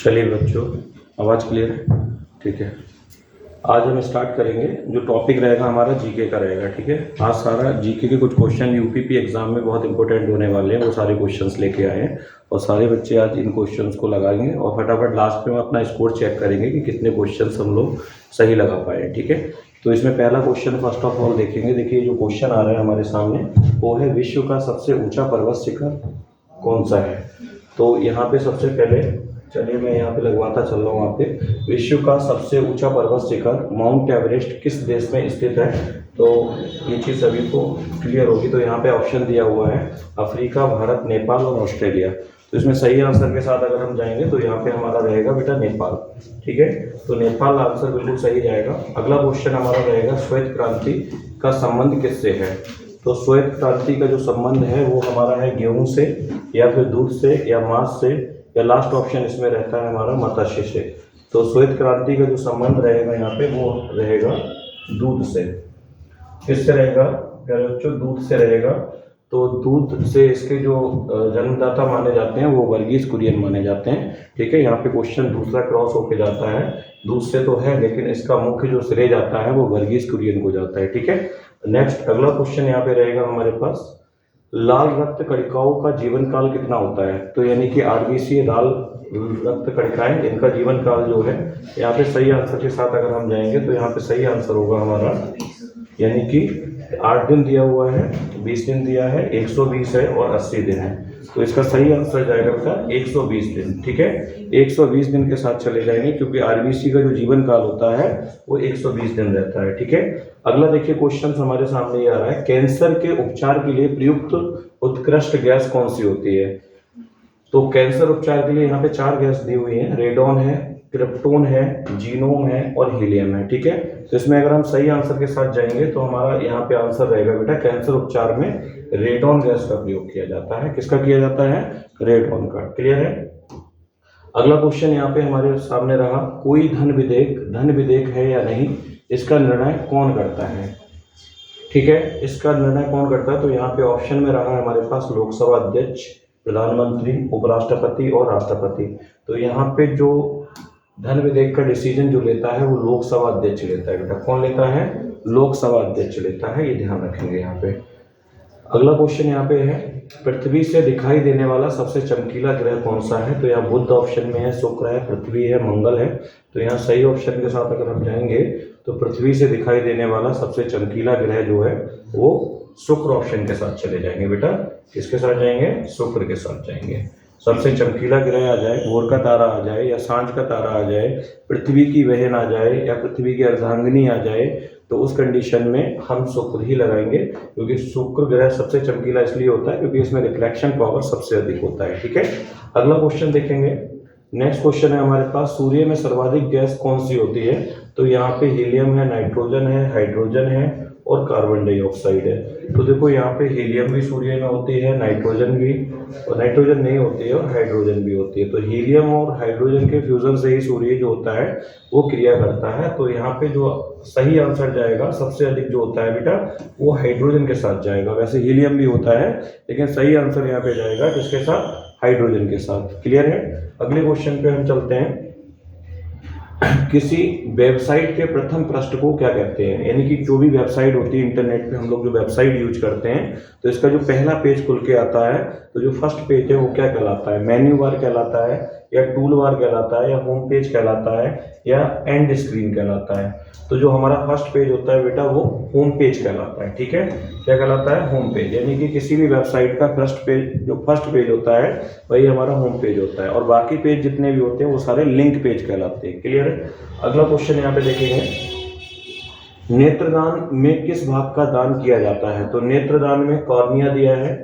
चलिए बच्चों, आवाज़ क्लियर है? ठीक है। आज हम स्टार्ट करेंगे। जो टॉपिक रहेगा हमारा जीके का रहेगा। ठीक है। आज सारा जीके के कुछ क्वेश्चन यूपीपी एग्जाम में बहुत इंपॉर्टेंट होने वाले हैं, वो सारे क्वेश्चंस लेके आए हैं और सारे बच्चे आज इन क्वेश्चंस को लगाएंगे और फटाफट लास्ट में हम अपना स्कोर चेक करेंगे कि कितने क्वेश्चंस हम लोग सही लगा पाए। ठीक है। तो इसमें पहला क्वेश्चन फर्स्ट ऑफ ऑल देखेंगे। देखिए जो क्वेश्चन आ रहा है हमारे सामने वो है, विश्व का सबसे ऊंचा पर्वत शिखर कौन सा है? तो यहाँ पे सबसे पहले चलिए मैं यहाँ पे लगवाता चल रहा हूँ। वहाँ पे विश्व का सबसे ऊंचा पर्वत शिखर माउंट एवरेस्ट किस देश में स्थित है? तो ये चीज़ सभी को क्लियर होगी। तो यहाँ पे ऑप्शन दिया हुआ है अफ्रीका, भारत, नेपाल और ऑस्ट्रेलिया। तो इसमें सही आंसर के साथ अगर हम जाएंगे तो यहाँ पे हमारा रहेगा बेटा नेपाल। ठीक है। तो नेपाल आंसर बिल्कुल सही जाएगा। अगला क्वेश्चन हमारा रहेगा, श्वेत क्रांति का संबंध किससे है? तो श्वेत क्रांति का जो संबंध है वो हमारा है गेहूं से या फिर दूध से या मांस से या लास्ट ऑप्शन इसमें रहता है हमारा मत्स्य से। तो श्वेत क्रांति का जो संबंध रहेगा यहाँ पे वो रहेगा दूध से। किससे रहेगा प्यारे बच्चों? दूध से रहेगा। तो दूध से इसके जो जन्मदाता माने जाते हैं वो वर्गीज कुरियन माने जाते हैं। ठीक है। यहाँ पे क्वेश्चन दूसरा क्रॉस होके जाता है, दूध से तो है लेकिन इसका मुख्य जो श्रेय जाता है वो वर्गीज कुरियन को जाता है। ठीक है। नेक्स्ट अगला क्वेश्चन यहाँ पे रहेगा हमारे पास, लाल रक्त कणिकाओं का जीवन काल कितना होता है? तो यानी कि आरबीसी लाल रक्त कणिकाएं, इनका जीवन काल जो है यहाँ पे सही आंसर के साथ अगर हम जाएंगे तो यहाँ पे सही आंसर होगा हमारा, यानी कि 8 दिन दिया हुआ है, 20 दिन दिया है, 120 है और 80 दिन है। तो इसका सही आंसर जाएगा बेटा 120 दिन। ठीक है। 120 दिन के साथ चले जाएंगे क्योंकि आरबीसी का जो जीवन काल होता है वो 120 दिन रहता है। ठीक है। अगला देखिए क्वेश्चन हमारे सामने ये आ रहा है, कैंसर के उपचार के लिए प्रयुक्त उत्कृष्ट गैस कौन सी होती है? तो कैंसर उपचार के लिए यहाँ पे 4 गैस दी हुई है, रेडॉन है, क्रिप्टोन है, जीनोम है और हीलियम है। ठीक है। तो इसमें अगर हम सही आंसर के साथ जाएंगे तो हमारा यहाँ पे आंसर रहेगा बेटा, कैंसर उपचार में रेडॉन गैस का प्रयोग किया जाता है। किसका किया जाता है? रेडॉन का। क्लियर है। अगला क्वेश्चन यहाँ पे हमारे सामने रहा, कोई धन विधेयक है या नहीं, इसका निर्णय कौन करता है? ठीक है। इसका निर्णय कौन करता है? तो यहाँ पे ऑप्शन में रहा है हमारे पास लोकसभा अध्यक्ष, प्रधानमंत्री, उपराष्ट्रपति और राष्ट्रपति। तो यहाँ पे जो धन विधेयक का डिसीजन जो लेता है वो लोकसभा अध्यक्ष लेता है बेटा। कौन लेता है? लोकसभा अध्यक्ष लेता है। ये ध्यान रखेंगे यहाँ पे। अगला क्वेश्चन यहाँ पे है, पृथ्वी से दिखाई देने वाला सबसे चमकीला ग्रह कौन सा है? तो यहाँ बुध ऑप्शन में है, शुक्र है, पृथ्वी है, मंगल है। तो यहाँ सही ऑप्शन के साथ अगर हम जाएंगे तो पृथ्वी से दिखाई देने वाला सबसे चमकीला ग्रह जो है वो शुक्र ऑप्शन के साथ चले जाएंगे बेटा। किसके साथ जाएंगे? शुक्र के साथ जाएंगे। सबसे चमकीला ग्रह आ जाए, भोर का तारा आ जाए या सांझ का तारा आ जाए, पृथ्वी की बहन आ जाए या पृथ्वी की अर्धांगिनी आ जाए, तो उस कंडीशन में हम शुक्र ही लगाएंगे क्योंकि शुक्र ग्रह सबसे चमकीला इसलिए होता है क्योंकि इसमें रिफ्लेक्शन पावर सबसे अधिक होता है। ठीक है। अगला क्वेश्चन देखेंगे। नेक्स्ट क्वेश्चन है हमारे पास, सूर्य में सर्वाधिक गैस कौन सी होती है? तो यहाँ पे हीलियम है, नाइट्रोजन है, हाइड्रोजन है और कार्बन डाइऑक्साइड है। तो देखो यहाँ पे हीलियम भी सूर्य में होती है, नाइट्रोजन भी, और नाइट्रोजन नहीं होती है, और हाइड्रोजन भी होती है। तो हीलियम और हाइड्रोजन के फ्यूजन से ही सूर्य जो होता है वो क्रिया करता है। तो यहाँ पे जो सही आंसर जाएगा सबसे अधिक जो होता है बेटा वो हाइड्रोजन के साथ जाएगा। वैसे हीलियम भी होता है लेकिन सही आंसर यहाँ पे जाएगा किसके साथ? हाइड्रोजन के साथ। क्लियर है। अगले क्वेश्चन पे हम चलते हैं, किसी वेबसाइट के प्रथम पृष्ठ को क्या कहते हैं? यानी कि जो भी वेबसाइट होती है इंटरनेट पे हम लोग जो वेबसाइट यूज करते हैं तो इसका जो पहला पेज खुल के आता है तो जो फर्स्ट पेज है वो क्या कहलाता है? मेन्यू बार कहलाता है या टूल बार कहलाता है या होम पेज कहलाता है या एंड स्क्रीन कहलाता है? तो जो हमारा फर्स्ट पेज होता है बेटा वो होम पेज कहलाता है। ठीक है। क्या कहलाता है? Home page. यानी कि किसी भी वेबसाइट का फर्स्ट पेज होता है वही हमारा होम पेज होता है और बाकी पेज जितने भी होते हैं वो सारे लिंक पेज कहलाते हैं। क्लियर है। अगला क्वेश्चन यहाँ पे देखेंगे, नेत्रदान में किस भाग का दान किया जाता है? तो नेत्रदान में कॉर्निया दिया है।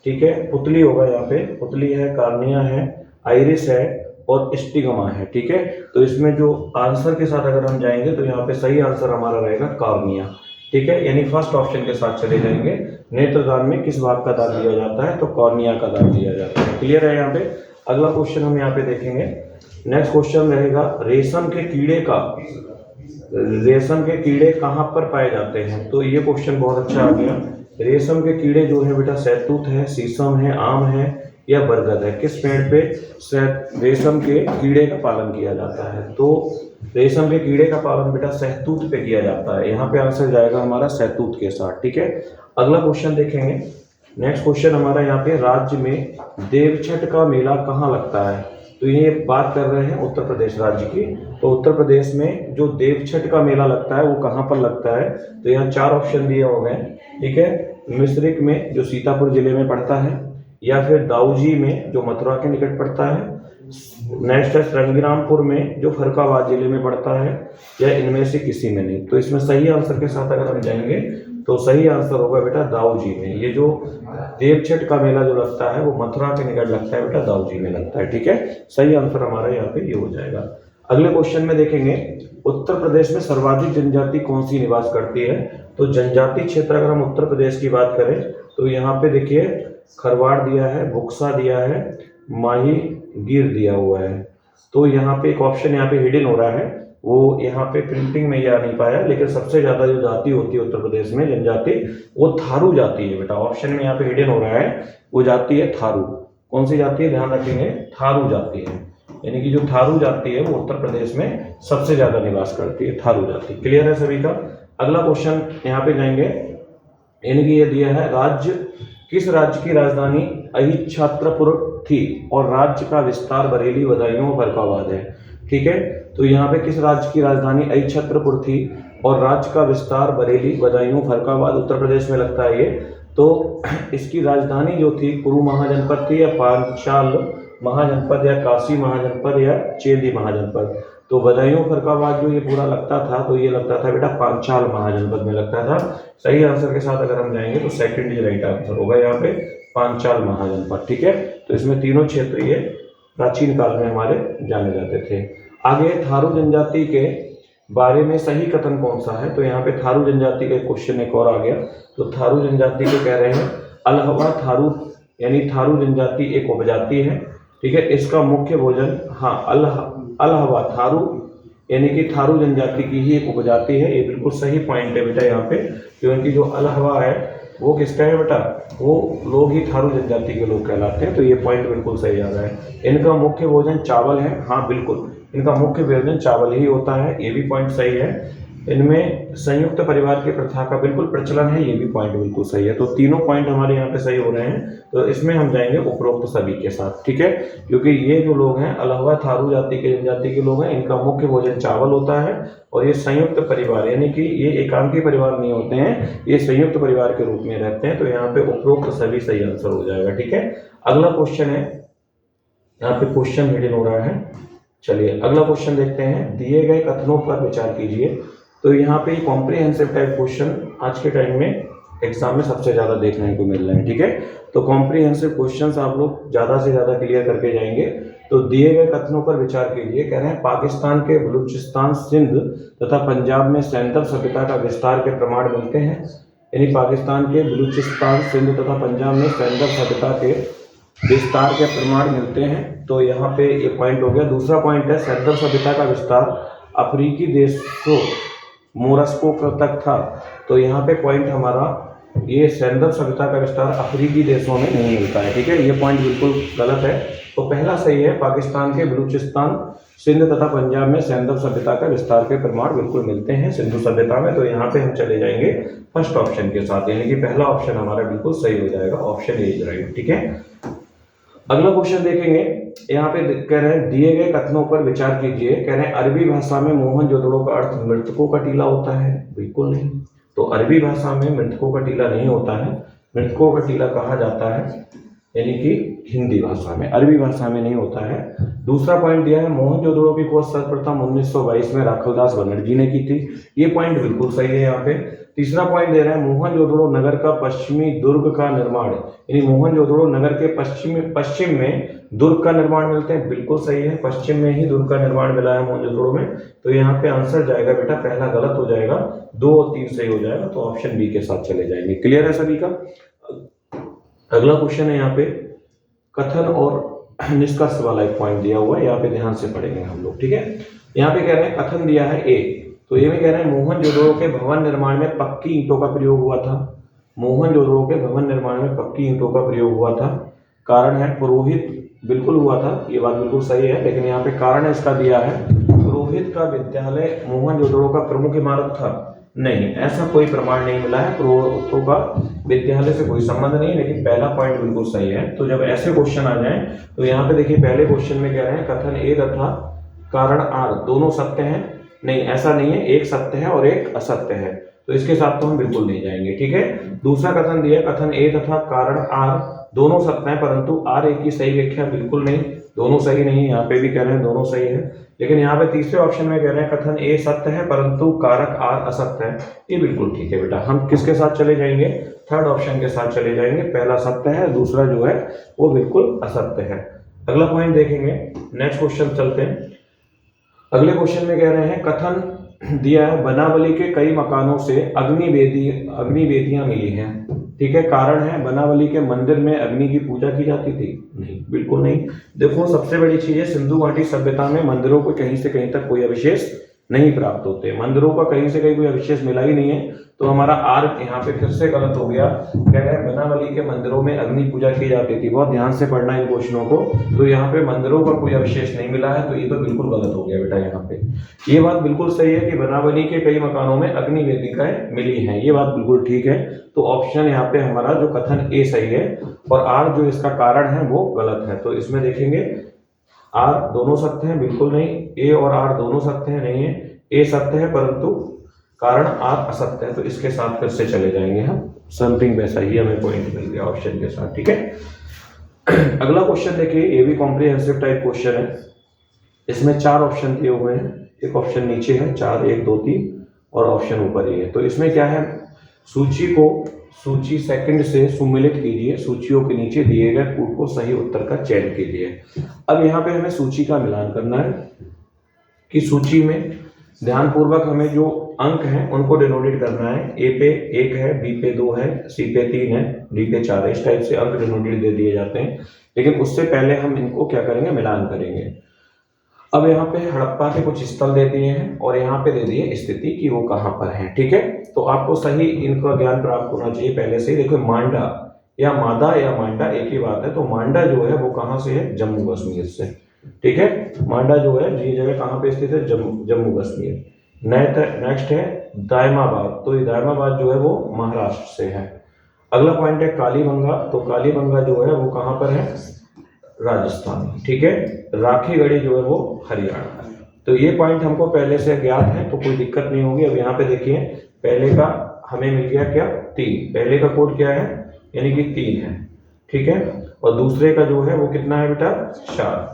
ठीक है। पुतली होगा यहाँ पे, पुतली है, कॉर्निया है, आइरिस है और स्टिग्मा है। ठीक है। तो इसमें जो आंसर के साथ अगर हम जाएंगे तो यहाँ पे सही आंसर हमारा रहेगा कॉर्निया। ठीक है। यानी फर्स्ट ऑप्शन के साथ चले जाएंगे, नेत्रदान में किस भाग का दान दिया जाता है? तो कॉर्निया का दान दिया जाता है। क्लियर है यहाँ पे। अगला क्वेश्चन हम यहाँ पे देखेंगे। नेक्स्ट क्वेश्चन रहेगा, रेशम के कीड़े कहाँ पर पाए जाते हैं? तो ये क्वेश्चन बहुत अच्छा आ गया। रेशम के कीड़े जो है बेटा शहतूत है, शीशम है, आम है या बरगद है? किस पेड़ पे रेशम के कीड़े का पालन किया जाता है? तो रेशम के कीड़े का पालन बेटा सहतूत पे किया जाता है। यहाँ पे आंसर जाएगा हमारा सहतूत के साथ, ठीक है। अगला क्वेश्चन देखेंगे। नेक्स्ट क्वेश्चन हमारा यहाँ पे, राज्य में देवछठ का मेला कहाँ लगता है? तो ये बात कर रहे हैं उत्तर प्रदेश राज्य की। तो उत्तर प्रदेश में जो देवछठ का मेला लगता है वो कहाँ पर लगता है? तो यहाँ 4 ऑप्शन दिए हो गए, ठीक है। मिश्रिक में जो सीतापुर जिले में पड़ता है, या फिर दाऊजी में जो मथुरा के निकट पड़ता है, नेक्स्ट है रंगीरामपुर में जो फर्रुखाबाद जिले में पड़ता है, या इनमें से किसी में नहीं। तो इसमें सही आंसर के साथ अगर हम जाएंगे तो सही आंसर होगा बेटा दाऊजी में। ये जो देवछठ का मेला जो लगता है वो मथुरा के निकट लगता है बेटा, दाऊजी में लगता है, ठीक है। सही आंसर हमारा यहाँ पे ये हो जाएगा। अगले क्वेश्चन में देखेंगे, उत्तर प्रदेश में सर्वाधिक जनजाति कौन सी निवास करती है? तो जनजाति क्षेत्र अगर हम उत्तर प्रदेश की बात करें तो यहाँ पे देखिए खरवाड़ दिया है, बुक्सा दिया है, माही गिर दिया हुआ है। तो यहाँ पे एक ऑप्शन यहाँ पे हिडन हो रहा है, वो यहाँ पे प्रिंटिंग में ये आ नहीं पाया, लेकिन सबसे ज्यादा जो जाति होती है उत्तर प्रदेश में जनजाति, वो थारू जाति है बेटा। ऑप्शन में यहाँ पे हिडन हो रहा है, वो जाति है थारू। कौन सी जाति है? ध्यान रखेंगे, थारू जाति है। यानी कि जो थारू जाति है वो उत्तर प्रदेश में सबसे ज्यादा निवास करती है, थारू जाति। क्लियर है सभी का? अगला क्वेश्चन यहाँ पे जाएंगे, यानी कि ये दिया है, किस राज्य की राजधानी अहिच्छत्रपुर थी और राज्य का विस्तार बरेली, बदायूं, फर्रुखाबाद है, ठीक है। तो यहाँ पे किस राज्य की राजधानी अहिच्छत्रपुर थी और राज्य का विस्तार बरेली, बदायूं, फर्रुखाबाद उत्तर प्रदेश में लगता है ये। तो इसकी राजधानी जो थी कुरु महाजनपद थी, या पांचाल महाजनपद, या काशी महाजनपद, या चेदी महाजनपद। तो बदायूं फर्रुखाबाद जो ये पूरा लगता था, तो ये लगता था बेटा पांचाल महाजनपद में लगता था। सही आंसर के साथ अगर हम जाएंगे तो सेकंड ही राइट आंसर होगा यहाँ पे, पांचाल महाजनपद, ठीक है। तो इसमें तीनों क्षेत्र ये प्राचीन काल में हमारे जाने जाते थे। आगे थारू जनजाति के बारे में सही कथन कौन सा है? तो यहाँ पे थारू जनजाति का क्वेश्चन एक और आ गया। तो थारू जनजाति को कह रहे हैं अल्हवा थारू, यानी थारू जनजाति एक उपजाति है, ठीक है। इसका मुख्य भोजन, हाँ, अल्हवा थारू यानी कि थारू जनजाति की ही एक उपजाति है। ये बिल्कुल सही पॉइंट है बेटा यहाँ पे, क्योंकि जो अल्हवा है वो किसका है बेटा? वो लोग ही थारू जनजाति के लोग कहलाते हैं। तो ये पॉइंट बिल्कुल सही आ रहा है। इनका मुख्य भोजन चावल है, हाँ बिल्कुल, इनका मुख्य भोजन चावल ही होता है, ये भी पॉइंट सही है। इनमें संयुक्त परिवार की प्रथा का बिल्कुल प्रचलन है, ये भी पॉइंट बिल्कुल सही है। तो तीनों पॉइंट हमारे यहाँ पे सही हो रहे हैं। तो इसमें हम जाएंगे उपरोक्त सभी के साथ, ठीक है। क्योंकि ये जो लोग हैं अल्हवा थारू जाति के जनजाति के लोग हैं, इनका मुख्य भोजन चावल होता है, और ये संयुक्त परिवार यानी कि ये एकांकी परिवार नहीं होते हैं, ये संयुक्त परिवार के रूप में रहते हैं। तो यहाँ पे उपरोक्त सभी सही आंसर हो जाएगा, ठीक है। अगला क्वेश्चन है, यहाँ पे क्वेश्चन हिडन हो रहा है। चलिए अगला क्वेश्चन देखते हैं, दिए गए कथनों पर विचार कीजिए। तो यहाँ पे कॉम्प्रिहेंसिव टाइप क्वेश्चन आज के टाइम में एग्जाम में सबसे ज्यादा देखने को मिल रहे हैं, ठीक है। तो कॉम्प्रिहेंसिव क्वेश्चंस आप लोग ज्यादा से ज्यादा क्लियर करके जाएंगे। तो दिए गए कथनों पर विचार कीजिए। कह रहे हैं पाकिस्तान के बलूचिस्तान, सिंध तथा पंजाब में सैंदव सभ्यता का विस्तार के प्रमाण मिलते हैं। यानी पाकिस्तान के बलूचिस्तान, सिंध तथा पंजाब में सैंदव सभ्यता के विस्तार के प्रमाण मिलते हैं। तो यहाँ पे ये पॉइंट हो गया। दूसरा पॉइंट है सैंदव सभ्यता का विस्तार अफ्रीकी देशों मोरस्को तक था। तो यहाँ पे पॉइंट हमारा ये सैंदव सभ्यता का विस्तार अफ्रीकी देशों में नहीं मिलता है, ठीक है। ये पॉइंट बिल्कुल गलत है। तो पहला सही है, पाकिस्तान के बलूचिस्तान, सिंध तथा पंजाब में सैंदव सभ्यता का विस्तार के प्रमाण बिल्कुल मिलते हैं सिंधु सभ्यता में। तो यहाँ पे हम चले जाएंगे फर्स्ट ऑप्शन के साथ, यानी कि पहला ऑप्शन हमारा बिल्कुल सही हो जाएगा, ऑप्शन ए इज राइट, ठीक है। अगला क्वेश्चन देखेंगे। यहाँ पे कह रहे हैं दिए गए कथनों पर विचार कीजिए। कह रहे हैं अरबी भाषा में मोहनजोदड़ो का अर्थ मृतकों का टीला होता है। बिल्कुल नहीं। तो अरबी भाषा में मृतकों का टीला नहीं होता है। मृतकों का टीला कहा जाता है यानी कि हिंदी भाषा में, अरबी भाषा में नहीं होता है। दूसरा पॉइंट दिया है मोहनजोदड़ो की खोज सर्वप्रथम 1922 में राखलदास बनर्जी ने की थी। ये पॉइंट बिल्कुल सही है यहाँ पे। तीसरा पॉइंट दे रहा है मोहनजोदड़ो नगर का पश्चिमी दुर्ग का निर्माण, यानी मोहनजोदड़ो नगर के पश्चिम में दुर्ग का निर्माण मिलते हैं। बिल्कुल सही है, पश्चिम में ही दुर्ग का निर्माण मिला है मोहनजोदड़ो में। तो यहाँ पे आंसर जाएगा बेटा, पहला गलत हो जाएगा, 2 और 3 सही हो जाएगा। तो ऑप्शन बी के साथ चले जाएंगे। क्लियर है सभी का? अगला क्वेश्चन है यहाँ पे कथन और निष्कर्ष वाला एक पॉइंट दिया हुआ है, यहाँ पे ध्यान से पढ़ेंगे हम लोग, ठीक है। यहाँ पे कह रहे हैं कथन दिया है ए, तो ये में कह रहे हैं मोहनजोदड़ो के भवन निर्माण में पक्की ईंटों का प्रयोग हुआ था। मोहनजोदड़ो के भवन निर्माण में पक्की ईंटों का प्रयोग हुआ था। कारण है पुरोहित, बिल्कुल हुआ था, ये बात बिल्कुल सही है, लेकिन यहाँ पे कारण इसका दिया है पुरोहित का विद्यालय मोहनजोदड़ो का प्रमुख इमारत था। नहीं, ऐसा कोई प्रमाण नहीं मिला है, पुरोहितों का विद्यालय से कोई संबंध नहीं, लेकिन पहला पॉइंट बिल्कुल सही है। तो जब ऐसे क्वेश्चन आ जाए तो यहाँ पे देखिए पहले क्वेश्चन में कह रहे हैं कथन ए तथा कारण आर दोनों सत्य हैं। नहीं, ऐसा नहीं है, एक सत्य है और एक असत्य है, तो इसके साथ तो हम बिल्कुल नहीं जाएंगे। ठीक है, दूसरा कथन दिया है कथन ए तथा कारण आर दोनों सत्य हैं, परंतु आर एक की सही व्याख्या, बिल्कुल नहीं, दोनों सही नहीं, यहाँ पे भी कह रहे हैं दोनों सही है। लेकिन यहाँ पे तीसरे ऑप्शन में कह रहे हैं कथन ए सत्य है परंतु कारक आर असत्य है, ये बिल्कुल ठीक है बेटा। हम किसके साथ चले जाएंगे? थर्ड ऑप्शन के साथ चले जाएंगे, पहला सत्य है, दूसरा जो है वो बिल्कुल असत्य है। अगला पॉइंट देखेंगे, नेक्स्ट क्वेश्चन चलते हैं। अगले क्वेश्चन में कह रहे हैं कथन दिया है बनावली के कई मकानों से अग्निवेदियां मिली हैं। ठीक है, कारण है बनावली के मंदिर में अग्नि की पूजा की जाती थी। नहीं, बिल्कुल नहीं। देखो सबसे बड़ी चीज है सिंधु घाटी सभ्यता में मंदिरों को कहीं से कहीं तक कोई अवशेष नहीं प्राप्त होते, मंदिरों का कहीं से कहीं कोई अवशेष मिला ही नहीं है, तो हमारा आर यहाँ पे फिर से गलत हो गया। कह रहे हैं बनावली के मंदिरों में अग्नि पूजा की जाती थी, बहुत ध्यान से पढ़ना इन क्वेश्चनों को, तो यहाँ पे मंदिरों का कोई अवशेष नहीं मिला है, तो ये तो बिल्कुल गलत हो गया बेटा। यहाँ पे ये बात बिल्कुल सही है कि बनावली के कई मकानों में अग्नि वेदिकाएं मिली हैं, ये बात बिल्कुल ठीक है। तो ऑप्शन यहाँ पे हमारा जो कथन ए सही है और आर जो इसका कारण है वो गलत है। तो इसमें देखेंगे आर दोनों सत्य हैं, बिल्कुल नहीं, ए और आर दोनों सत्य हैं, नहीं है, ए सत्य है परंतु कारण आर असत्य है, तो इसके साथ फिर से चले जाएंगे हम, समथिंग वैसा ही हमें पॉइंट मिल गया ऑप्शन के साथ। ठीक है, अगला क्वेश्चन देखिए, ये भी कॉम्प्रिहेंसिव टाइप क्वेश्चन है, इसमें 4 ऑप्शन दिए हुए हैं, एक ऑप्शन नीचे है 4, 1 2 3 और ऑप्शन ऊपर ही है। तो इसमें क्या है, सूची सेकंड से सुमेलित कीजिए, सूचियों के नीचे दिए गए कूट को सही उत्तर का चयन कीजिए। अब यहाँ पे हमें सूची का मिलान करना है कि सूची में ध्यानपूर्वक हमें जो अंक हैं उनको डिनोटेट करना है। ए पे 1 है, बी पे 2 है, सी पे 3 है, डी पे 4 है, इस टाइप से अंक डिनोटेट दे दिए जाते हैं। लेकिन उससे पहले हम इनको क्या करेंगे, मिलान करेंगे। अब यहाँ पे हड़प्पा के कुछ स्थल दे दिए हैं और यहाँ पे दे दिए स्थिति कि वो कहाँ पर है। ठीक है, तो आपको सही इनका ज्ञान प्राप्त होना चाहिए पहले से ही। देखो मांडा या मादा या मांडा एक ही बात है, तो मांडा जो है वो कहाँ से है, जम्मू कश्मीर से। ठीक है, मांडा जो है ये जगह कहाँ पे स्थित है, जम्मू कश्मीर। नेक्स्ट है दायमाबाद, तो ये दायमाबाद जो है वो महाराष्ट्र से है। अगला पॉइंट है कालीबंगा, तो कालीबंगा जो है वो कहाँ पर है, राजस्थान। ठीक है, राखीगढ़ी जो है वो हरियाणा। तो ये पॉइंट हमको पहले से ज्ञात है, तो कोई दिक्कत नहीं होगी। अब यहाँ पे देखिए पहले का हमें मिल गया क्या, 3, पहले का कोड क्या है, यानी कि 3 है। ठीक है, और दूसरे का जो है वो कितना है बेटा, 4,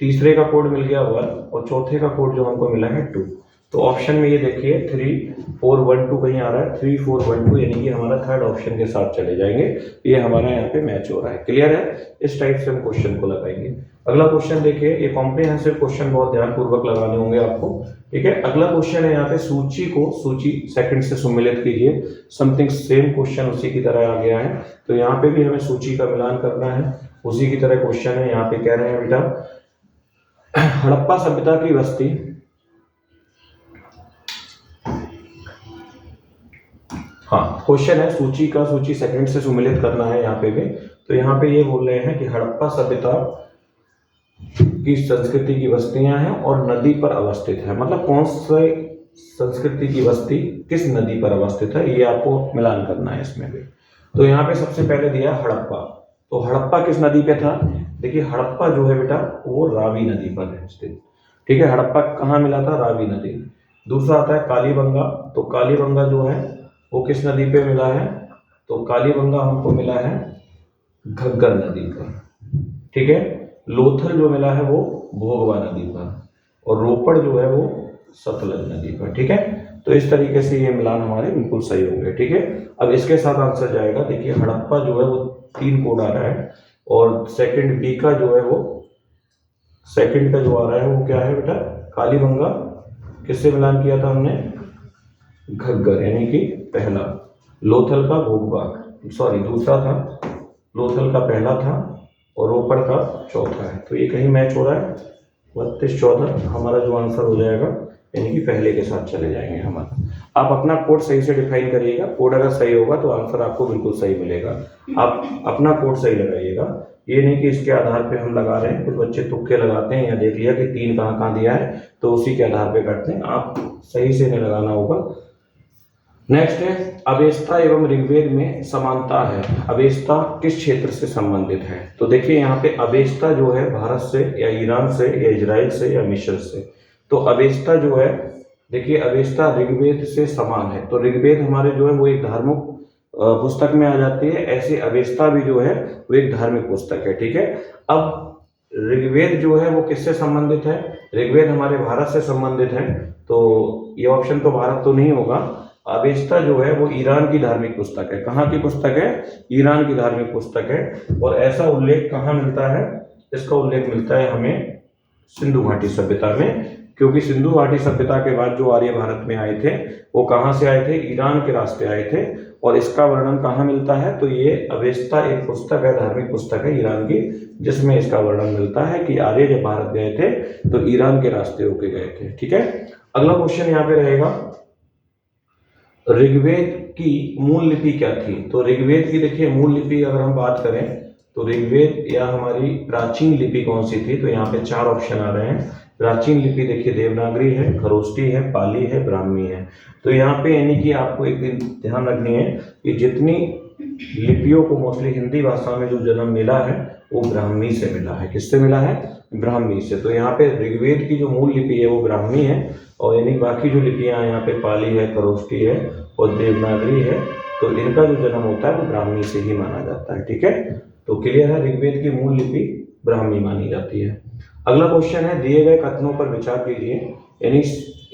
तीसरे का कोड मिल गया 1 और चौथे का कोड जो हमको मिला है 2। तो ऑप्शन में ये देखिए 3 4 1 2 कहीं आ रहा है, 3 4 1 2, यानी कि हमारा थर्ड ऑप्शन के साथ चले जाएंगे। ये हमारा यहाँ पे मैच हो रहा है, क्लियर है। इस टाइप से हम क्वेश्चन को लगाएंगे। अगला क्वेश्चन देखिए, ये कॉम्प्रिहेंसिव क्वेश्चन बहुत ध्यानपूर्वक लगाने होंगे आपको। ठीक है, अगला क्वेश्चन है यहाँ पे सूची सेकंड से सुमेलित कीजिए, समथिंग सेम क्वेश्चन उसी की तरह आ गया है। तो यहाँ पे भी हमें सूची का मिलान करना है, उसी की तरह क्वेश्चन है। यहाँ पे कह रहे हैं बेटा हड़प्पा सभ्यता की बस्ती, हाँ क्वेश्चन है सूची सेकंड से सुमेलित करना है यहाँ पे भी। तो यहाँ पे ये बोल रहे हैं कि हड़प्पा सभ्यता की संस्कृति की बस्तियां हैं और नदी पर अवस्थित है, मतलब कौन से संस्कृति की बस्ती किस नदी पर अवस्थित है, ये आपको मिलान करना है इसमें भी। तो यहाँ पे सबसे पहले दिया हड़प्पा, तो हड़प्पा किस नदी पे था, देखिए हड़प्पा जो है बेटा वो रावी नदी पर है स्थित। ठीक है, हड़प्पा कहाँ मिला था, रावी नदी। दूसरा आता है कालीबंगा, तो कालीबंगा जो है वो किस नदी पे मिला है, तो कालीबंगा हमको मिला है घग्गर नदी पर। ठीक है, लोथल जो मिला है वो भोगवा नदी पर और रोपड़ जो है वो सतलज नदी पर। ठीक है, तो इस तरीके से ये मिलान हमारे बिल्कुल सही होंगे। ठीक है, अब इसके साथ आंसर जाएगा, देखिए हड़प्पा जो है वो 3 कोड आ रहा है और सेकंड बी का जो है वो सेकंड का जो आ रहा है वो क्या है बेटा, कालीबंगा किससे मिलान किया था हमने, घग्गर, यानी कि पहला। लोथल का भोगबाग, सॉरी दूसरा था, लोथल का पहला था और रोपड़ का चौथा है। तो ये कहीं मैच हो रहा है, 32 14 हमारा जो आंसर हो जाएगा यानी कि पहले के साथ चले जाएंगे हमारा। आप अपना कोड सही से डिफाइन करिएगा, कोड अगर सही होगा तो आंसर आपको बिल्कुल सही मिलेगा। आप अपना कोड सही लगाइएगा, ये नहीं कि इसके आधार पे हम लगा रहे हैं। कुछ बच्चे तुक्के लगाते हैं या देख लिया कि 3 कहाँ कहाँ दिया है तो उसी के आधार पे करते हैं, आप सही से नहीं लगाना होगा। नेक्स्ट है अवेस्ता एवं ऋग्वेद में समानता है। अवेस्ता किस क्षेत्र से संबंधित है? तो देखिए यहाँ पे अवेस्ता जो है भारत से या ईरान से या इजराइल से या मिस्र से। तो अवेस्ता जो है, देखिए अवेस्ता ऋग्वेद से समान है, तो ऋग्वेद हमारे जो है वो एक धार्मिक पुस्तक में आ जाती है, ऐसे अवेस्ता भी जो है वो एक धार्मिक पुस्तक है। ठीक है, अब ऋग्वेद जो है वो किससे संबंधित है? ऋग्वेद हमारे भारत से संबंधित है, तो ये ऑप्शन तो भारत तो नहीं होगा। अवेस्ता जो है वो ईरान की धार्मिक पुस्तक है। कहाँ की पुस्तक है? ईरान की धार्मिक पुस्तक है। और ऐसा उल्लेख कहाँ मिलता है? इसका उल्लेख मिलता है हमें सिंधु घाटी सभ्यता में, क्योंकि सिंधु घाटी सभ्यता के बाद जो आर्य भारत में आए थे वो कहाँ से आए थे? ईरान के रास्ते आए थे। और इसका वर्णन कहाँ मिलता है? तो ये अवेस्ता एक पुस्तक है, धार्मिक पुस्तक है ईरान की, जिसमें इसका वर्णन मिलता है कि आर्य जब भारत गए थे तो ईरान के रास्ते होके गए थे। ठीक है, अगला क्वेश्चन यहाँ पे रहेगा ऋग्वेद की मूल लिपि क्या थी? तो ऋग्वेद की देखिए मूल लिपि अगर हम बात करें तो ऋग्वेद या हमारी प्राचीन लिपि कौन सी थी? तो यहाँ पे 4 ऑप्शन आ रहे हैं। प्राचीन लिपि देखिए देवनागरी है, खरोष्टी है, पाली है, ब्राह्मी है। तो यहाँ पे यानी कि आपको एक दिन ध्यान रखनी है कि जितनी लिपियों को मोस्टली हिंदी भाषा में जो जन्म मिला है वो ब्राह्मी से मिला है। किससे मिला है? ब्राह्मी से। तो यहाँ पे ऋग्वेद की जो मूल लिपि है वो ब्राह्मी है, और यानी बाकी जो लिपियां यहाँ पे पाली है, खरोष्टी है और देवनागरी है, तो इनका जो जन्म होता है वो ब्राह्मी से ही माना जाता है। ठीक है, तो क्लियर है, ऋग्वेद की मूल लिपि ब्राह्मी मानी जाती है। अगला क्वेश्चन है दिए गए कथनों पर विचार कीजिए। यानी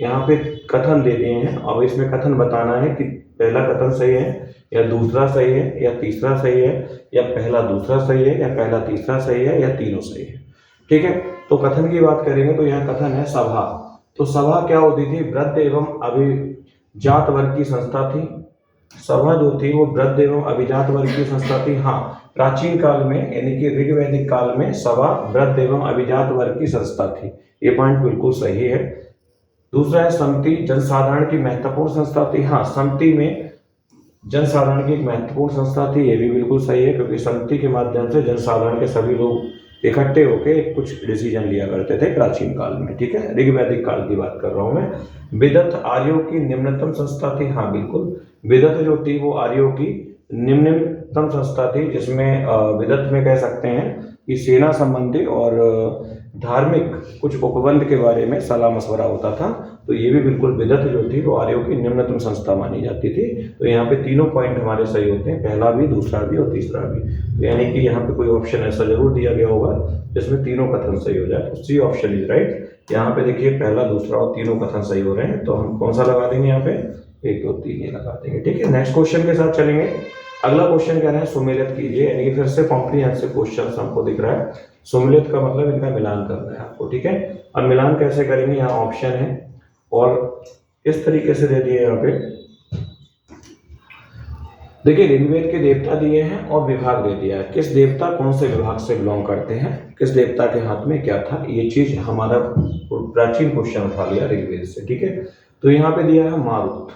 यहाँ पे कथन दे दिए हैं, अब इसमें कथन बताना है कि पहला कथन सही है या दूसरा सही है या तीसरा सही है या पहला दूसरा सही है या पहला तीसरा सही है या तीनों सही है। ठीक है, तो कथन की बात करेंगे तो यहाँ कथन है सभा। तो सभा क्या होती थी? वृद्ध एवं अभिजात वर्ग की संस्था थी। सभा जो थी वो वृद्ध एवं अभिजात वर्ग की संस्था थी। हाँ, प्राचीन काल में यानी कि ऋग्वैदिक काल में सभा वृद्ध एवं अभिजात वर्ग की संस्था थी। ये पॉइंट बिल्कुल सही है। दूसरा है समिति जनसाधारण की महत्वपूर्ण संस्था थी। हाँ, समिति में जनसाधारण की एक महत्वपूर्ण संस्था थी, ये भी बिल्कुल सही है, क्योंकि समिति के माध्यम से जनसाधारण के सभी लोग इकट्ठे होकर कुछ डिसीजन लिया करते थे प्राचीन काल में। ठीक है, ऋग्वैदिक काल की बात कर रहा हूं मैं। विदत आर्यों की निम्नतम संस्था थी। हाँ बिल्कुल, विदत जो थी वो आर्यों की निम्नतम संस्था थी, जिसमें विदत में कह सकते हैं कि सेना संबंधी और धार्मिक कुछ उपबंध के बारे में सलाह मशवरा होता था। तो ये भी बिल्कुल विदत जो थी वो आर्यों की निम्नतम संस्था मानी जाती थी। तो यहाँ पे तीनों पॉइंट हमारे सही होते हैं, पहला भी, दूसरा भी और तीसरा भी। तो यानी कि यहाँ पे कोई ऑप्शन ऐसा जरूर दिया गया होगा जिसमें तीनों कथन सही हो जाए, तो सी ऑप्शन इज राइट। यहाँ पे देखिए पहला, दूसरा और तीनों कथन सही हो रहे हैं, तो हम कौन सा लगा देंगे यहाँ पे? 1 2 3 ये लगा देंगे। ठीक है, नेक्स्ट क्वेश्चन के साथ चलेंगे। अगला क्वेश्चन कह रहे हैं सुमेलित कीजिए, यानी कि फिर से कॉम्प्रिहेंसिव क्वेश्चन हमको दिख रहा है। सुमेलित का मतलब इनका मिलान करना है आपको। ठीक है, अब मिलान कैसे करेंगे? यहाँ ऑप्शन है और इस तरीके से दे दिए यहाँ पे। देखिए ऋग्वेद के देवता दिए हैं और विभाग दे दिया है, किस देवता कौन से विभाग से बिलोंग करते हैं, किस देवता के हाथ में क्या था, ये चीज हमारा प्राचीन क्वेश्चन उठा लिया ऋग्वेद से। ठीक है, तो यहाँ पे दिया है मारुत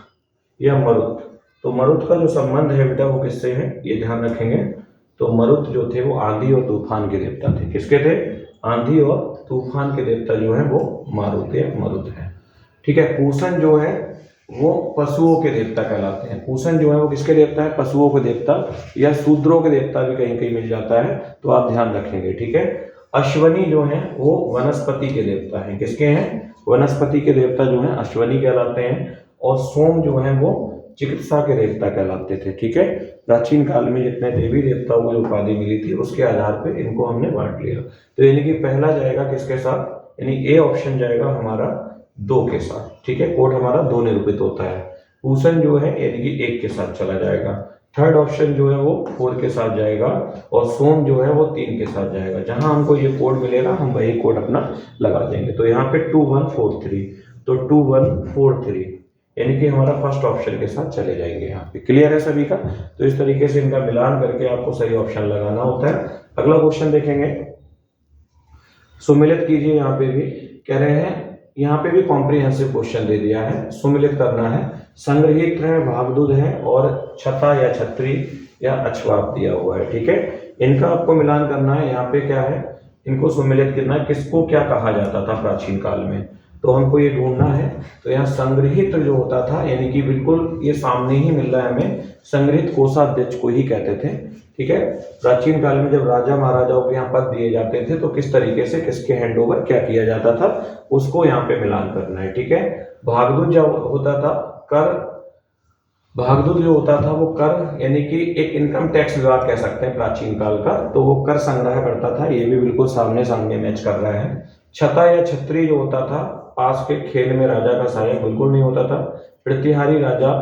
या मरुत। तो मरुत का जो संबंध है बेटा वो किससे है, ये ध्यान रखेंगे। तो मरुत जो थे वो आंधी और तूफान के देवता थे। किसके थे? आंधी और तूफान के देवता जो है वो मारुत या मरुत है। ठीक है, पूषण जो है वो पशुओं के देवता कहलाते हैं। पूषण जो है वो किसके देवता है? पशुओं के देवता या शूद्रों के देवता भी कहीं कहीं मिल जाता है, तो आप ध्यान रखेंगे। ठीक है, अश्वनी जो है वो वनस्पति के देवता है। किसके हैं? वनस्पति के देवता जो है अश्वनी कहलाते हैं। और सोम जो है वो चिकित्सा के देवता कहलाते थे। ठीक है, प्राचीन काल में जितने देवी देवताओं को उपाधि मिली थी उसके आधार पर इनको हमने बांट लिया। तो यानी कि पहला जाएगा किसके साथ? यानी ए ऑप्शन जाएगा हमारा 2 के साथ। ठीक है, कोड हमारा 2 निरूपित होता है। पूषण जो है यानी कि 1 के साथ चला जाएगा। थर्ड ऑप्शन जो है वो 4 के साथ जाएगा और सोम जो है वो 3 के साथ जाएगा। जहां हमको ये कोड मिलेगा हम वही कोड अपना लगा देंगे। तो यहाँ पे 2 1 4 3, तो 2 1 4 3 यानी कि हमारा फर्स्ट ऑप्शन के साथ चले जाएंगे। यहाँ पे क्लियर है सभी का? तो इस तरीके से इनका मिलान करके आपको सही ऑप्शन लगाना होता है। अगला क्वेश्चन देखेंगे, सुमेलित कीजिए। यहाँ पे भी कह रहे हैं यहाँ पे भी कॉम्प्रिहेंसिव क्वेश्चन दे दिया है, सुमिलित करना है। संग्रहित है, भागदूत है और छता या छत्री या अछवाप दिया हुआ है, ठीक है। इनका आपको मिलान करना है। यहाँ पे क्या है, इनको सुमिलित करना है, किसको क्या कहा जाता था प्राचीन काल में, तो हमको ये ढूंढना है। तो यहाँ संग्रहित जो होता था, यानी कि बिल्कुल ये सामने ही मिल रहा है हमें, संग्रहित कोषाध्यक्ष को ही कहते थे, ठीक है। प्राचीन काल में जब राजा महाराजाओं को यहाँ पद दिए जाते थे तो किस तरीके से किसके हैंडओवर क्या किया जाता था, उसको यहाँ पे मिलान करना है, ठीक है। भागदूत जो होता था, कर, भागदूत जो होता था वो कर यानी कि एक इनकम टैक्स विभाग कह सकते हैं प्राचीन काल का, तो वो कर संग्रह करता था। ये भी बिल्कुल सामने सामने मैच कर रहा है। छता या छत्री जो होता था, पास के खेल में राजा का सहायक बिल्कुल नहीं होता था। प्रतिहारी राजा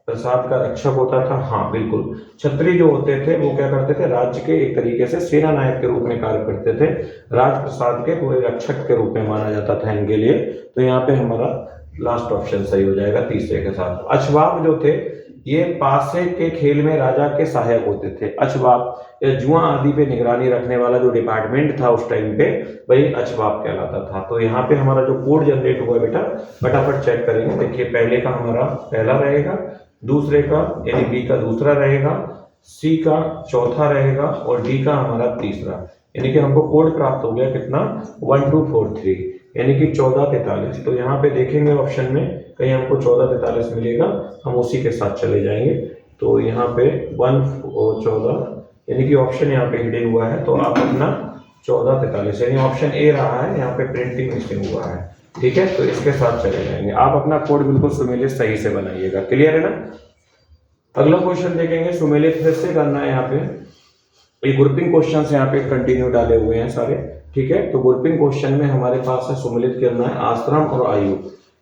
प्रसाद का रक्षक होता था, हाँ बिल्कुल। छत्री जो होते थे वो क्या करते थे, राज्य के एक तरीके से सेना नायक के रूप में कार्य करते थे, राजप्रसाद के पूरे रक्षक के रूप में माना जाता था इनके लिए। तो यहाँ पे हमारा लास्ट ऑप्शन सही हो जाएगा तीसरे के साथ। अछवाप जो थे, ये पासे के खेल में राजा के सहायक होते थे। अछवाप या जुआ आदि पे निगरानी रखने वाला जो डिपार्टमेंट था उस टाइम पे, वही अछवाप कहलाता था। तो यहाँ पे हमारा जो कोड जनरेट हुआ है बेटा, फटाफट चेक करेंगे। देखिए पहले का हमारा पहला रहेगा, दूसरे का यानी बी का दूसरा रहेगा, सी का चौथा रहेगा और डी का हमारा तीसरा। यानी कि हमको कोड प्राप्त हो गया कितना, 1243 यानी कि 1443। तो यहाँ पे देखेंगे ऑप्शन में कहीं हमको 1443 मिलेगा, हम उसी के साथ चले जाएंगे। तो यहाँ पे 1 और 14 यानी कि ऑप्शन यहाँ पे हिडन हुआ है, तो आप अपना 1443 यानी ऑप्शन ए रहा है, यहाँ पे प्रिंटिंग मिसिंग हुआ है, ठीक है। तो इसके साथ चले जाएंगे। आप अपना कोड बिल्कुल सुमेलित सही से बनाइएगा, क्लियर है ना। अगला क्वेश्चन देखेंगे, सुमेलित फिर से करना है। यहाँ पे ये ग्रुपिंग क्वेश्चन यहाँ पे कंटिन्यू डाले हुए हैं सारे, ठीक है। तो ग्रुपिंग क्वेश्चन में हमारे पास है सुमेलित करना है आश्रम और आयु,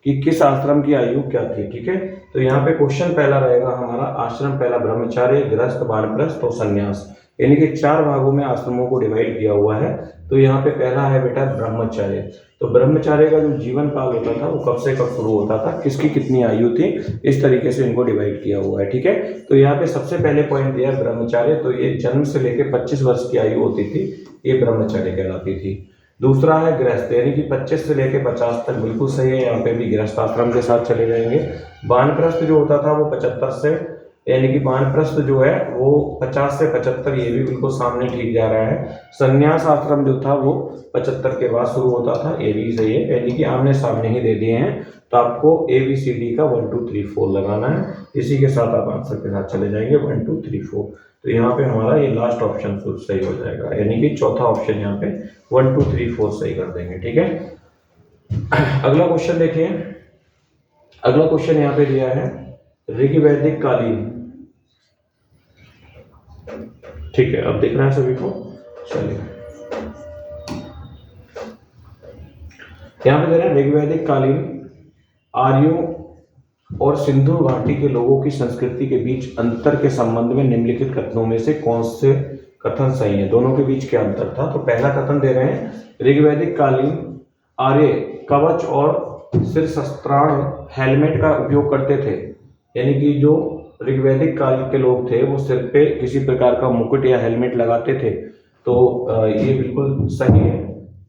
कि किस आश्रम की आयु क्या थी, ठीक है। तो यहाँ पे क्वेश्चन पहला रहेगा हमारा, आश्रम पहला ब्रह्मचार्य, गृहस्थ, वानप्रस्थ और संन्यास, यानी कि 4 भागों में आश्रमों को डिवाइड किया हुआ है। तो यहाँ पे पहला है बेटा ब्रह्मचार्य। तो ब्रह्मचार्य का जो जीवन काल होता था वो कब से कब शुरू होता था, किसकी कितनी आयु थी, इस तरीके से इनको डिवाइड किया हुआ है, ठीक है। तो यहाँ पे सबसे पहले पॉइंट दिया है ब्रह्मचार्य, तो ये जन्म से लेकर 25 वर्ष की आयु होती थी, ये ब्रह्मचार्य कहलाती थी। दूसरा है गृहस्थ, यानी कि 25 से लेकर 50 तक, बिल्कुल सही है, यहाँ पे भी गृहस्थ आश्रम के साथ चले जाएंगे। वानप्रस्थ जो होता था वो 75 से, यानी कि वानप्रस्थ जो है वो 50 से 75, ये भी बिल्कुल सामने ठीक जा रहा है। संन्यास आश्रम जो था वो 75 के बाद शुरू होता था, ये भी सही है, यानी कि आमने सामने ही दे दिए हैं। तो आपको ABCD का 1 2 3 4 लगाना है, इसी के साथ आप आंसर के साथ चले जाएंगे 1 2 3 4। तो यहाँ पे हमारा ये लास्ट ऑप्शन सही हो जाएगा, यानी कि चौथा ऑप्शन यहाँ पे 1 2 3 4 सही कर देंगे, ठीक है। अगला क्वेश्चन देखिए, अगला क्वेश्चन यहाँ पे दिया है ऋग्वैदिक कालीन, ठीक है। अब दिख रहा है सभी को, चलिए यहाँ पे दे रहे हैं ऋग्वैदिक कालीन आर्यों और सिंधु घाटी के लोगों की संस्कृति के बीच अंतर के संबंध में निम्नलिखित कथनों में से कौन से कथन सही है, दोनों के बीच क्या अंतर था। तो पहला कथन दे रहे हैं, ऋग्वैदिक कालीन आर्य कवच और सिर शस्त्राण हेलमेट का उपयोग करते थे, यानी कि जो ऋग्वैदिक काल के लोग थे वो सिर पे किसी प्रकार का मुकुट या हेलमेट लगाते थे। तो ये बिल्कुल सही है,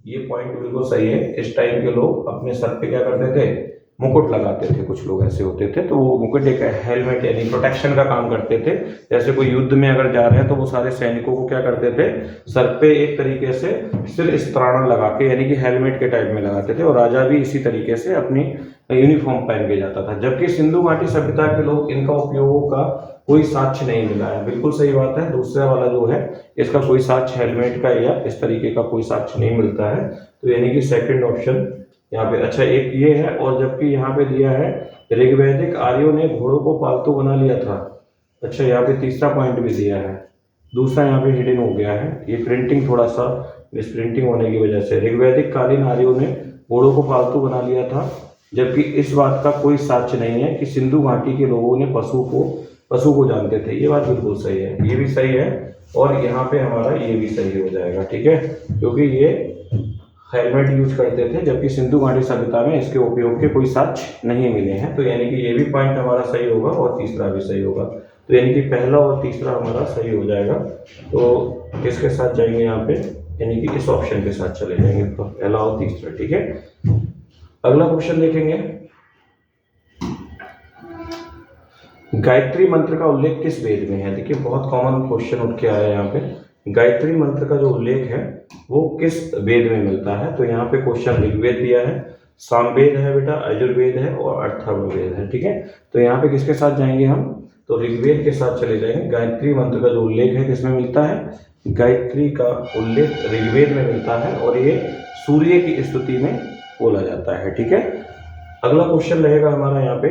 ये पॉइंट बिल्कुल सही है। इस टाइम के लोग अपने सर पे क्या करते थे, मुकुट लगाते थे, कुछ लोग ऐसे होते थे। तो वो मुकुट एक हेलमेट यानी प्रोटेक्शन का काम करते थे। जैसे कोई युद्ध में अगर जा रहे हैं तो वो सारे सैनिकों को क्या करते थे, सर पे एक तरीके से सिर स्त्राण लगा के यानी कि हेलमेट के टाइप में लगाते थे, और राजा भी इसी तरीके से अपनी यूनिफॉर्म पहन के जाता था। जबकि सिंधु घाटी सभ्यता के लोग इनका उपयोगों का कोई साक्ष्य नहीं मिला है, बिल्कुल सही बात है। दूसरा वाला जो है इसका कोई साक्ष्य हेलमेट का या इस तरीके का कोई साक्ष्य नहीं मिलता है, तो यानी कि सेकंड ऑप्शन यहाँ पे अच्छा एक ये है। और जबकि यहाँ पे दिया है ऋग्वैदिक आर्यों ने घोड़ों को पालतू बना लिया था, अच्छा यहाँ पे तीसरा पॉइंट भी दिया है, दूसरा यहाँ पे हिडन हो गया है, ये प्रिंटिंग थोड़ा सा मिसप्रिंटिंग होने की वजह से। ऋग्वैदिक कालीन आर्यों ने घोड़ों को पालतू बना लिया था, जबकि इस बात का कोई साक्ष्य नहीं है कि सिंधु घाटी के लोगों ने पशु को जानते थे। ये बात बिल्कुल सही है, ये भी सही है, और यहाँ पे हमारा ये भी सही हो जाएगा, ठीक है, क्योंकि ये हेलमेट यूज करते थे, जबकि सिंधु घाटी सभ्यता में इसके उपयोग के कोई साक्ष्य नहीं मिले हैं। तो यानी कि ये भी पॉइंट हमारा सही होगा और तीसरा भी सही होगा, तो यानी कि पहला और तीसरा हमारा सही हो जाएगा। तो किसके साथ जाएंगे यहाँ पे, यानी कि इस ऑप्शन के साथ चले जाएंगे, तो पहला और तीसरा, ठीक है। अगला क्वेश्चन देखेंगे, गायत्री मंत्र का उल्लेख किस वेद में है। देखिए बहुत कॉमन क्वेश्चन उठ के आया है यहाँ पे, गायत्री मंत्र का जो उल्लेख है वो किस वेद में मिलता है। तो यहाँ पे क्वेश्चन ऋग्वेद दिया है, सामवेद है बेटा, यजुर्वेद है और अथर्ववेद है। ठीक है, तो यहाँ पे किसके साथ जाएंगे हम, तो ऋग्वेद के साथ चले जाएंगे। गायत्री मंत्र का जो उल्लेख है किसमें मिलता है, गायत्री का उल्लेख ऋग्वेद में मिलता है और ये सूर्य की स्तुति में बोला जाता है। ठीक है, अगला क्वेश्चन रहेगा हमारा यहाँ पे,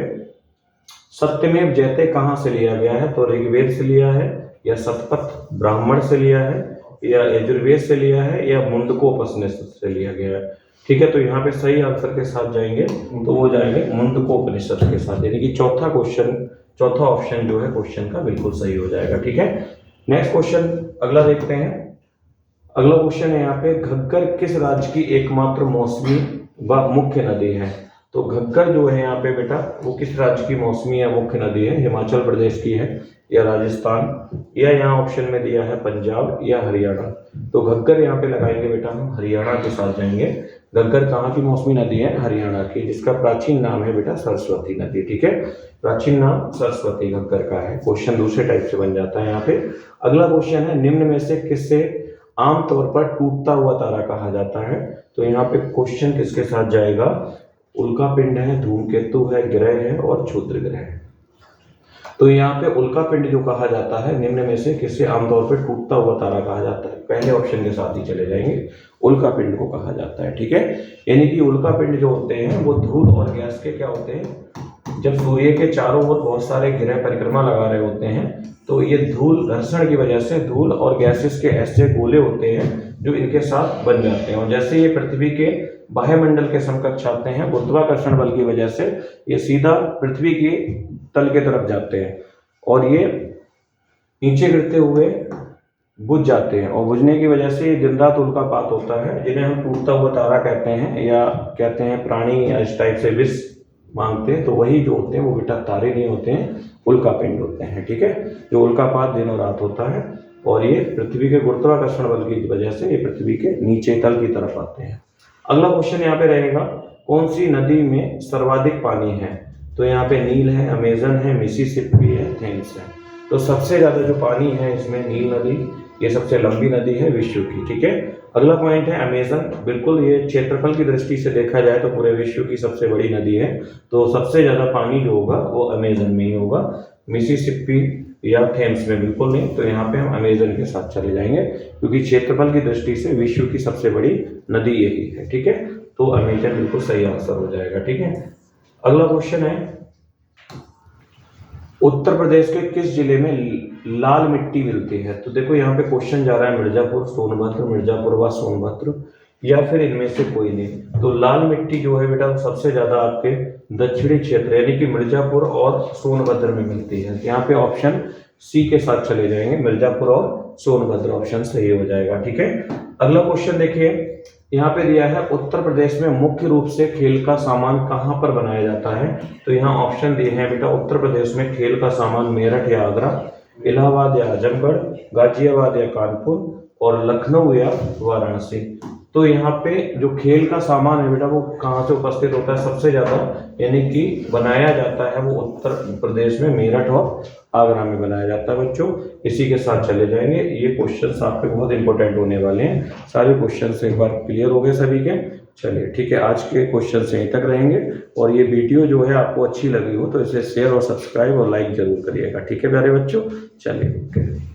सत्यमेव जयते कहाँ से लिया गया है। तो ऋग्वेद से लिया है या शतपथ ब्राह्मण से लिया है या यजुर्वेद से लिया है या मुंडकोपनिषद से लिया गया है। ठीक है, तो यहाँ पे सही आंसर के साथ जाएंगे तो वो जाएंगे मुंडकोपनिषद के साथ, यानी कि चौथा ऑप्शन जो है क्वेश्चन का बिल्कुल सही हो जाएगा। ठीक है, नेक्स्ट क्वेश्चन अगला देखते हैं। अगला क्वेश्चन है यहाँ पे, घग्गर किस राज्य की एकमात्र मौसमी व मुख्य नदी है। तो घग्गर जो है यहाँ पे बेटा वो किस राज्य की मौसमी या मुख्य नदी है, हिमाचल प्रदेश की है या राजस्थान या यहाँ ऑप्शन में दिया है पंजाब या हरियाणा। तो घग्गर यहाँ पे लगाएंगे बेटा हम हरियाणा के साथ जाएंगे। घग्गर कहाँ की मौसमी नदी है, हरियाणा की, जिसका प्राचीन नाम है बेटा सरस्वती नदी। ठीक है, प्राचीन नाम सरस्वती घग्गर का है। क्वेश्चन दूसरे टाइप से बन जाता है यहाँ पे। अगला क्वेश्चन है, निम्न में से किससे आमतौर पर टूटता हुआ तारा कहा जाता है। तो यहाँ पे क्वेश्चन किसके साथ जाएगा, उल्का पिंड है, धूमकेतु है, ग्रह है और क्षुद्र ग्रह है। तो यहाँ पे उल्का पिंड जो कहा जाता है, निम्न में से किससे आमतौर पर टूटता हुआ तारा कहा जाता है, पहले ऑप्शन के साथ ही चले जाएंगे, उल्का पिंड को कहा जाता है। ठीक है, यानी कि उल्का पिंड जो होते हैं वो धूल और गैस के क्या होते हैं, जब सूर्य के चारों ओर बहुत सारे ग्रह परिक्रमा लगा रहे होते हैं तो ये धूल घर्षण की वजह से धूल और गैसेस के ऐसे गोले होते हैं जो इनके साथ बन जाते हैं, और जैसे ये पृथ्वी के वायुमंडल के समकक्ष आते हैं, गुरुत्वाकर्षण बल की वजह से ये सीधा पृथ्वी के तल के तरफ जाते हैं और ये नीचे गिरते हुए बुझ जाते हैं, और बुझने की वजह से ये दिन रात उल्कापात होता है, जिन्हें हम टूटता हुआ तारा कहते हैं या कहते हैं प्राणी या इस टाइप से विष मांगते हैं। तो वही जो होते हैं वो बेटा तारे नहीं होते हैं, उल्का पिंड होते हैं। ठीक है, जो उल्कापात दिन और रात होता है और ये पृथ्वी के गुरुत्वाकर्षण बल की वजह से ये पृथ्वी के नीचे तल की तरफ आते हैं। अगला क्वेश्चन यहाँ पे रहेगा, कौन सी नदी में सर्वाधिक पानी है। तो यहाँ पे नील है, अमेजन है, मिसिसिपी है, थेम्स है। तो सबसे ज्यादा जो पानी है इसमें नील नदी, ये सबसे लंबी नदी है विश्व की। ठीक है, अगला पॉइंट है अमेजन, बिल्कुल ये क्षेत्रफल की दृष्टि से देखा जाए तो पूरे विश्व की सबसे बड़ी नदी है, तो सबसे ज्यादा पानी जो होगा वो अमेजन में ही होगा, मिसिसिपी या थेम्स में बिल्कुल नहीं। तो यहाँ पे हम अमेजन के साथ चले जाएंगे क्योंकि क्षेत्रफल की दृष्टि से विश्व की सबसे बड़ी नदी यही है। ठीक है, तो अमेजन बिल्कुल सही आंसर हो जाएगा। ठीक है, अगला क्वेश्चन है, उत्तर प्रदेश के किस जिले में लाल मिट्टी मिलती है। तो देखो यहाँ पे क्वेश्चन जा रहा है मिर्जापुर, सोनभद्र, मिर्जापुर व सोनभद्र या फिर इनमें से कोई नहीं। तो लाल मिट्टी जो है बेटा सबसे ज्यादा आपके दक्षिणी क्षेत्र यानी कि मिर्जापुर और सोनभद्र में मिलती है। यहाँ पे ऑप्शन सी के साथ चले जाएंगे, मिर्जापुर और सोनभद्र ऑप्शन सही हो जाएगा। ठीक है, अगला क्वेश्चन देखिए, यहाँ पे दिया है उत्तर प्रदेश में मुख्य रूप से खेल का सामान कहाँ पर बनाया जाता है। तो यहाँ ऑप्शन दिए हैं बेटा, उत्तर प्रदेश में खेल का सामान मेरठ या आगरा, इलाहाबाद या आजमगढ़, गाजियाबाद या कानपुर और लखनऊ या वाराणसी। तो यहाँ पे जो खेल का सामान है बेटा वो कहाँ से उपस्थित होता है सबसे ज्यादा, यानी कि बनाया जाता है वो उत्तर प्रदेश में मेरठ और आगरा में बनाया जाता है बच्चों। इसी के साथ चले जाएंगे, ये क्वेश्चंस आपके बहुत इंपॉर्टेंट होने वाले हैं, सारे क्वेश्चंस एक बार क्लियर हो गए सभी के। चलिए ठीक है, आज के क्वेश्चन यहीं तक रहेंगे, और ये वीडियो जो है आपको अच्छी लगी हो तो इसे शेयर और सब्सक्राइब और लाइक जरूर करिएगा। ठीक है प्यारे बच्चों, चलिए ओके।